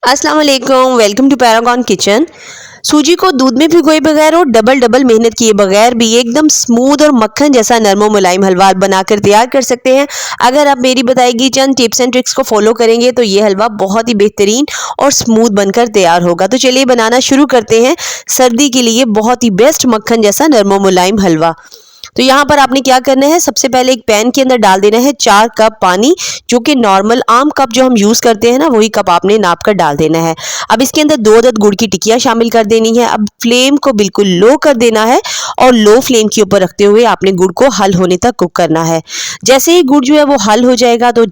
अस्सलाम वालेकुम, welcome to Paragon kitchen. सूजी को दूध में भिगोए बगैर और डबल मेहनत किए बगैर भी एकदम स्मूथ और मक्खन जैसा नरम और मुलायम हलवा बनाकर तैयार कर सकते हैं। अगर आप मेरी बताई गई चंद टिप्स एंड ट्रिक्स को फॉलो करेंगे तो ये हलवा बहुत ही बेहतरीन और स्मूथ बनकर तैयार होगा। तो चलिए बनाना शुरू करते हैं सर्दी के लिए बहुत ही बेस्ट मक्खन जैसा नरम और मुलायम हलवा। तो यहाँ पर आपने क्या करना है, सबसे पहले एक पैन के अंदर डाल देना है 4 कप पानी, जो कि नॉर्मल आम कप जो हम यूज़ करते हैं ना, वही कप आपने नाप कर डाल देना है। अब इसके अंदर 2 अदद गुड़ की टिकिया शामिल कर देनी है। अब फ्लेम को बिल्कुल लो कर देना है और लो फ्लेम के ऊपर रखते हुए आपने गुड़ को हल होने तक कुक करना है। जैसे ही गुड़ जो है वो हल हो जाएगा तो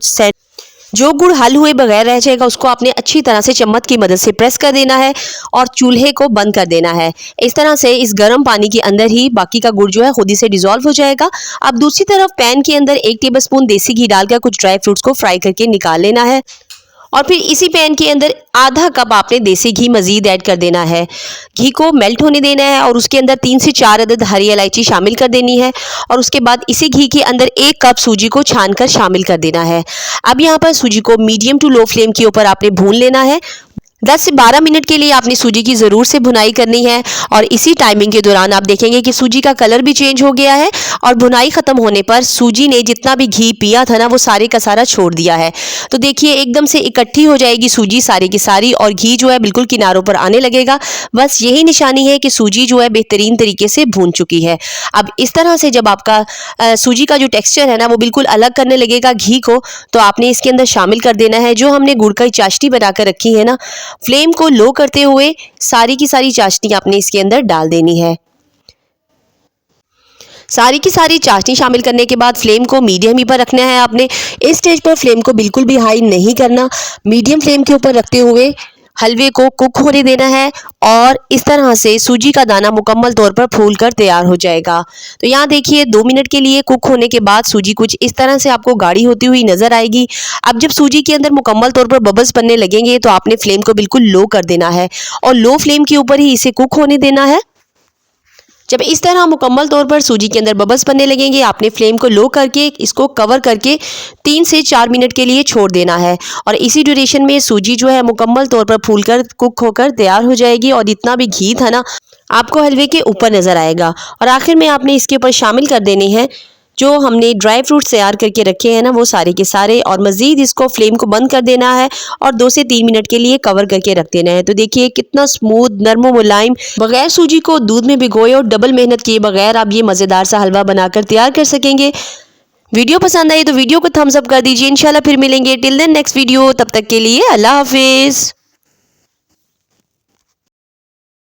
जो गुड़ हल हुए बगैर रह जाएगा उसको आपने अच्छी तरह से चम्मच की मदद से प्रेस कर देना है और चूल्हे को बंद कर देना है। इस तरह से इस गर्म पानी के अंदर ही बाकी का गुड़ जो है खुद ही से डिजोल्व हो जाएगा। अब दूसरी तरफ पैन के अंदर 1 टेबलस्पून देसी घी डालकर कुछ ड्राई फ्रूट्स को फ्राई करके निकाल लेना है और फिर इसी पैन के अंदर आधा कप आपने देसी घी मजीद ऐड कर देना है। घी को मेल्ट होने देना है और उसके अंदर 3 से 4 अदद हरी इलायची शामिल कर देनी है और उसके बाद इसी घी के अंदर 1 कप सूजी को छानकर शामिल कर देना है। अब यहाँ पर सूजी को मीडियम टू लो फ्लेम के ऊपर आपने भून लेना है। 10 से 12 मिनट के लिए आपने सूजी की ज़रूर से भुनाई करनी है और इसी टाइमिंग के दौरान आप देखेंगे कि सूजी का कलर भी चेंज हो गया है और भुनाई ख़त्म होने पर सूजी ने जितना भी घी पिया था ना, वो सारे का सारा छोड़ दिया है। तो देखिए एकदम से इकट्ठी हो जाएगी सूजी सारी की सारी और घी जो है बिल्कुल किनारों पर आने लगेगा। बस यही निशानी है कि सूजी जो है बेहतरीन तरीके से भून चुकी है। अब इस तरह से जब आपका सूजी का जो टेक्स्चर है ना, वो बिल्कुल अलग करने लगेगा घी को, तो आपने इसके अंदर शामिल कर देना है जो हमने गुड़ की चाशनी बनाकर रखी है ना। फ्लेम को लो करते हुए सारी की सारी चाशनी आपने इसके अंदर डाल देनी है। सारी की सारी चाशनी शामिल करने के बाद फ्लेम को मीडियम ही पर रखना है आपने। इस स्टेज पर फ्लेम को बिल्कुल भी हाई नहीं करना, मीडियम फ्लेम के ऊपर रखते हुए हलवे को कुक होने देना है और इस तरह से सूजी का दाना मुकम्मल तौर पर फूल कर तैयार हो जाएगा। तो यहाँ देखिए 2 मिनट के लिए कुक होने के बाद सूजी कुछ इस तरह से आपको गाढ़ी होती हुई नजर आएगी। अब जब सूजी के अंदर मुकम्मल तौर पर बबल्स बनने लगेंगे तो आपने फ्लेम को बिल्कुल लो कर देना है और लो फ्लेम के ऊपर ही इसे कुक होने देना है। जब इस तरह मुकम्मल तौर पर सूजी के अंदर बबल्स बनने लगेंगे आपने फ्लेम को लो करके इसको कवर करके 3 से 4 मिनट के लिए छोड़ देना है और इसी ड्यूरेशन में सूजी जो है मुकम्मल तौर पर फूलकर कुक होकर तैयार हो जाएगी और जितना भी घी था ना, आपको हलवे के ऊपर नज़र आएगा। और आखिर में आपने इसके ऊपर शामिल कर देने हैं जो हमने ड्राई फ्रूट्स तैयार करके रखे हैं ना, वो सारे के सारे, और मज़ीद इसको फ्लेम को बंद कर देना है और 2 से 3 मिनट के लिए कवर करके रख देना है। तो देखिए कितना स्मूथ नरम व मुलायम, बगैर सूजी को दूध में भिगोए और डबल मेहनत किए बगैर आप ये मज़ेदार सा हलवा बनाकर तैयार कर सकेंगे। वीडियो पसंद आई तो वीडियो को थम्स अप कर दीजिए। इंशाल्लाह फिर मिलेंगे। टिल देन नेक्स्ट वीडियो, तब तक के लिए अल्लाह हाफिज़।